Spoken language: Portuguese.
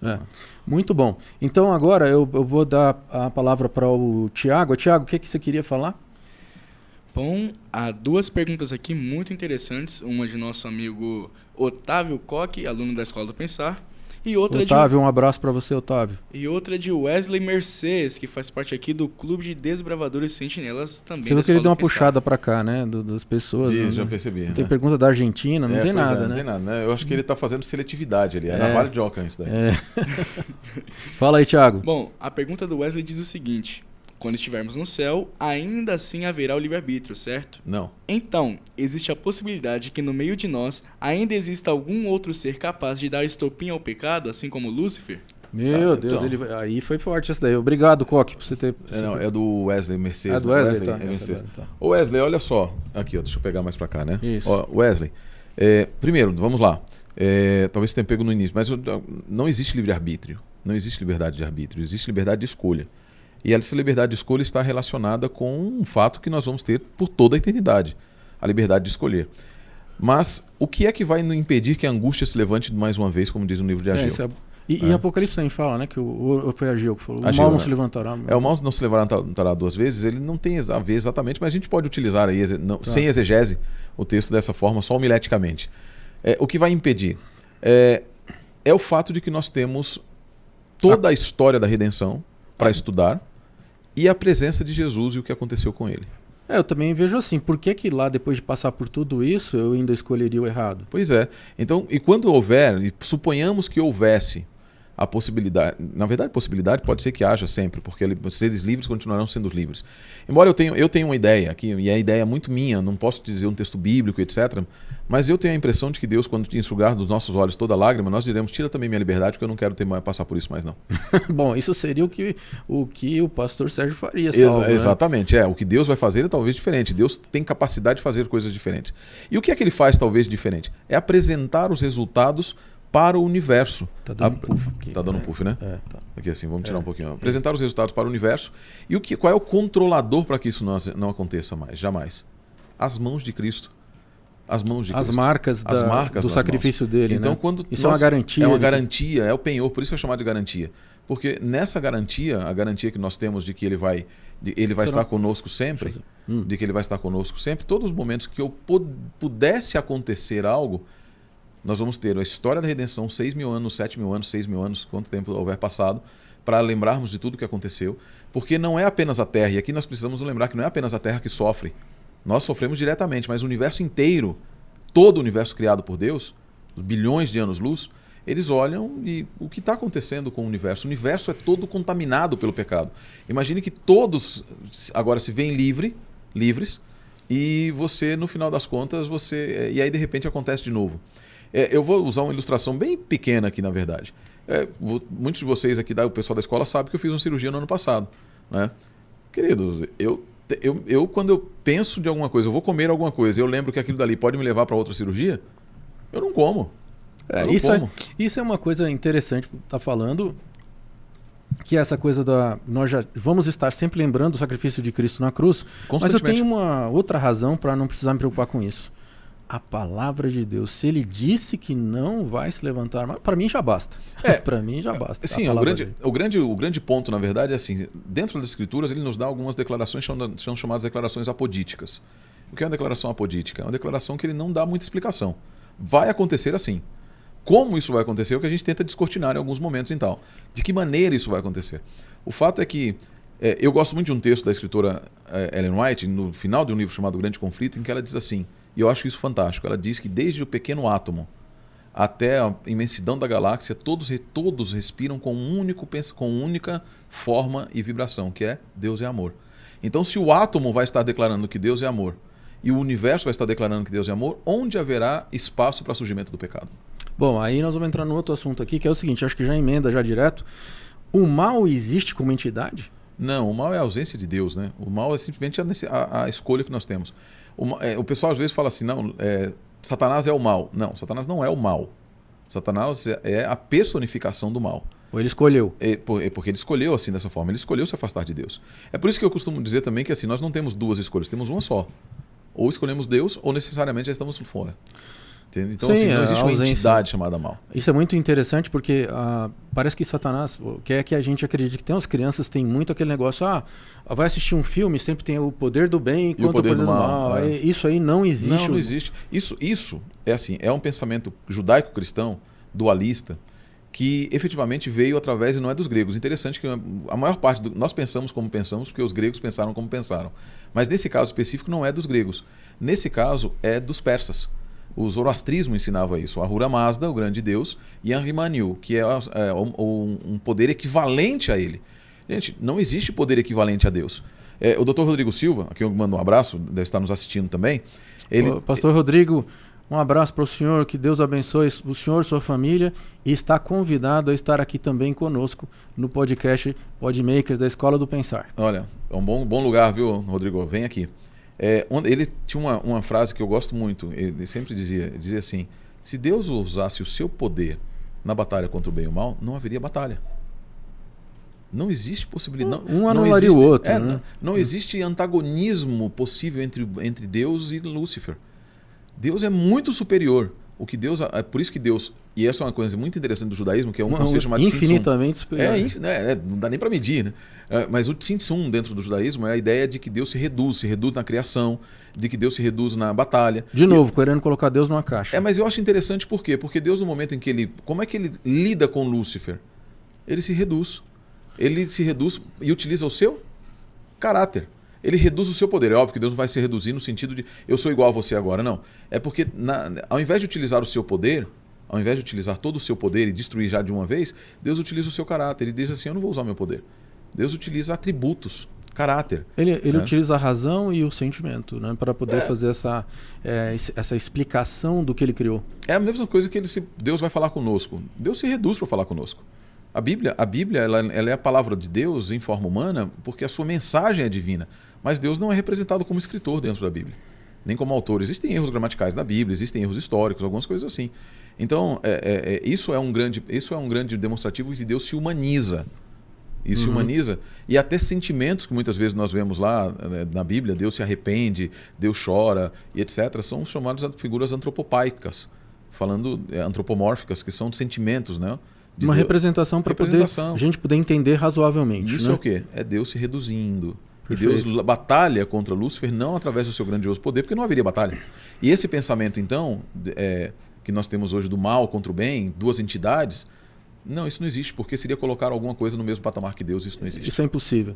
É. Muito bom. Então agora eu vou dar a palavra para o Tiago. Tiago, o que você queria falar? Bom, há duas perguntas aqui muito interessantes. Uma de nosso amigo Otávio Coque, aluno da Escola do Pensar. E outra Otávio, um abraço para você, Otávio. E outra de Wesley Mercedes, que faz parte aqui do Clube de Desbravadores Sentinelas também. Você viu que ele deu uma puxada para cá, né? Das pessoas. Isso, já percebi. Não tem pergunta da Argentina, não tem nada, né? Não tem nada, né? Eu acho que ele está fazendo seletividade ali. É na Vale de Ocã isso daí. Fala aí, Thiago. Bom, a pergunta do Wesley diz o seguinte: quando estivermos no céu, ainda assim haverá o livre-arbítrio, certo? Não. Então, existe a possibilidade que no meio de nós ainda exista algum outro ser capaz de dar estopim ao pecado, assim como Lúcifer? Meu Deus, então. aí foi forte essa daí. Obrigado, Coque, por você ter... É do Wesley Mercedes. É do Wesley, tá. Mercedes. Ô Wesley, olha só. Aqui, ó, deixa eu pegar mais pra cá, né? Isso. Ó, Wesley, primeiro, vamos lá. Talvez você tenha pego no início, mas não existe livre-arbítrio. Não existe liberdade de arbítrio. Existe liberdade de escolha. E essa liberdade de escolha está relacionada com um fato que nós vamos ter por toda a eternidade. A liberdade de escolher. Mas o que é que vai nos impedir que a angústia se levante mais uma vez, como diz o livro de Ageu? E Apocalipse também fala, né? Que foi Ageu que falou. Ageu, o mal não se levantará. O mal não se levantará duas vezes. Ele não tem a ver exatamente, mas a gente pode utilizar aí, sem exegese o texto dessa forma, só homileticamente. O que vai impedir? É o fato de que nós temos toda a história da redenção para estudar e a presença de Jesus e o que aconteceu com ele. Eu também vejo assim, por que lá, depois de passar por tudo isso, eu ainda escolheria o errado? Pois é. Então, e quando houver, e suponhamos que houvesse a possibilidade, na verdade, possibilidade pode ser que haja sempre, porque os seres livres continuarão sendo livres. Embora eu tenha uma ideia aqui, e a ideia é muito minha, não posso te dizer um texto bíblico, etc., mas eu tenho a impressão de que Deus, quando te enxugar dos nossos olhos toda lágrima, nós diremos, tira também minha liberdade, porque eu não quero passar por isso mais não. Bom, isso seria o que o pastor Sérgio faria. Exatamente, o que Deus vai fazer é talvez diferente. Deus tem capacidade de fazer coisas diferentes. E o que é que ele faz talvez diferente? É apresentar os resultados para o universo. Tá dando puff aqui. Tá dando puff, né? Tá. Aqui assim, vamos tirar um pouquinho. Apresentar os resultados para o universo. E qual é o controlador para que isso não aconteça mais? Jamais. As mãos de Cristo. As mãos de Cristo. As marcas do sacrifício dele. Então, né? quando isso é uma garantia. É uma garantia, é o penhor, por isso que é chamado de garantia. Porque nessa garantia, a garantia que nós temos de que ele vai estar conosco sempre, de que ele vai estar conosco sempre, todos os momentos que pudesse acontecer algo, nós vamos ter a história da redenção, 6.000 anos, 7.000 anos, 6.000 anos, quanto tempo houver passado, para lembrarmos de tudo que aconteceu. Porque não é apenas a Terra, e aqui nós precisamos lembrar que não é apenas a Terra que sofre. Nós sofremos diretamente, mas o universo inteiro, todo o universo criado por Deus, os bilhões de anos-luz, eles olham e o que está acontecendo com o universo? O universo é todo contaminado pelo pecado. Imagine que todos agora se veem livres, e você, no final das contas, e aí de repente acontece de novo. Eu vou usar uma ilustração bem pequena aqui, na verdade. Muitos de vocês aqui, o pessoal da escola, sabe que eu fiz uma cirurgia no ano passado, né? Queridos, eu quando eu penso de alguma coisa, eu vou comer alguma coisa, eu lembro que aquilo dali pode me levar para outra cirurgia, eu não como. Isso é uma coisa interessante que tá falando, que é essa coisa nós já vamos estar sempre lembrando do sacrifício de Cristo na cruz, mas eu tenho uma outra razão para não precisar me preocupar com isso. A palavra de Deus, se ele disse que não vai se levantar, para mim já basta. Para mim já basta. Sim, o grande ponto, na verdade, é assim, dentro das escrituras ele nos dá algumas declarações que são chamadas declarações apodíticas. O que é uma declaração apodítica? É uma declaração que ele não dá muita explicação. Vai acontecer assim. Como isso vai acontecer é o que a gente tenta descortinar em alguns momentos e tal. De que maneira isso vai acontecer? O fato é que eu gosto muito de um texto da escritora Ellen White, no final de um livro chamado O Grande Conflito, em que ela diz assim, e eu acho isso fantástico, ela diz que desde o pequeno átomo até a imensidão da galáxia, todos respiram com única forma e vibração, que é Deus é amor. Então, se o átomo vai estar declarando que Deus é amor e o universo vai estar declarando que Deus é amor, onde haverá espaço para surgimento do pecado? Bom, aí nós vamos entrar no outro assunto aqui, que é o seguinte, acho que já emenda já direto. O mal existe como entidade? Não, o mal é a ausência de Deus, né? O mal é simplesmente a escolha que nós temos. O pessoal às vezes fala assim, não, Satanás é o mal. Não, Satanás não é o mal. Satanás é a personificação do mal. Ou ele escolheu? Porque ele escolheu assim, dessa forma. Ele escolheu se afastar de Deus. É por isso que eu costumo dizer também que assim, nós não temos duas escolhas, temos uma só. Ou escolhemos Deus, ou necessariamente já estamos fora. Entende? Então, assim, não existe uma entidade chamada mal. Isso é muito interessante porque parece que Satanás quer que a gente acredite que tem as crianças têm muito aquele negócio, vai assistir um filme, sempre tem o poder do bem e o poder do mal. Isso aí não existe. Não existe. Isso é assim, é um pensamento judaico-cristão, dualista, que efetivamente veio através, e não é dos gregos. Interessante que a maior parte, nós pensamos como pensamos porque os gregos pensaram como pensaram. Mas nesse caso específico não é dos gregos. Nesse caso é dos persas. O zoroastrismo ensinava isso. Ahura Mazda, o grande deus, e Ahrimanyu, que é um poder equivalente a ele. Gente, não existe poder equivalente a Deus. O Dr. Rodrigo Silva, a quem eu mando um abraço, deve estar nos assistindo também. Pastor Rodrigo, um abraço para o senhor, que Deus abençoe o senhor, sua família, e está convidado a estar aqui também conosco no podcast Podmakers da Escola do Pensar. Olha, é um bom lugar, viu, Rodrigo? Vem aqui. Ele tinha uma frase que eu gosto muito, ele sempre dizia assim, se Deus usasse o seu poder na batalha contra o bem e o mal, não haveria batalha. Não existe possibilidade. Um anularia o outro. Não existe antagonismo possível entre Deus e Lúcifer. Deus é muito superior. É por isso que Deus, e essa é uma coisa muito interessante do judaísmo, que é um conceito chamado infinitamente superior. Não dá nem para medir, né? Mas o Tzimtzum dentro do judaísmo é a ideia de que Deus se reduz na criação, de que Deus se reduz na batalha. De novo, querendo colocar Deus numa caixa. Mas eu acho interessante por quê? Porque Deus, no momento em que como é que ele lida com Lúcifer? Ele se reduz. Ele se reduz e utiliza o seu caráter. Ele reduz o seu poder. É óbvio que Deus não vai se reduzir no sentido de eu sou igual a você agora, não. É porque ao invés de utilizar o seu poder, ao invés de utilizar todo o seu poder e destruir já de uma vez, Deus utiliza o seu caráter. Ele diz assim, eu não vou usar o meu poder. Deus utiliza atributos, caráter. Ele utiliza a razão e o sentimento, né, para poder fazer essa explicação do que ele criou. É a mesma coisa que Deus vai falar conosco. Deus se reduz para falar conosco. A Bíblia ela é a palavra de Deus em forma humana porque a sua mensagem é divina. Mas Deus não é representado como escritor dentro da Bíblia, nem como autor. Existem erros gramaticais na Bíblia, existem erros históricos, algumas coisas assim. Então, isso é um grande demonstrativo de Deus se humaniza. E se humaniza. E até sentimentos que muitas vezes nós vemos lá na Bíblia, Deus se arrepende, Deus chora e etc., são chamadas de figuras antropopaicas, antropomórficas, que são sentimentos, né? Uma representação para a gente poder entender razoavelmente. E isso é o quê? É Deus se reduzindo. Perfeito. E Deus batalha contra Lúcifer não através do seu grandioso poder, porque não haveria batalha. E esse pensamento, então, que nós temos hoje do mal contra o bem, duas entidades, não, isso não existe, porque seria colocar alguma coisa no mesmo patamar que Deus, isso não existe. Isso é impossível.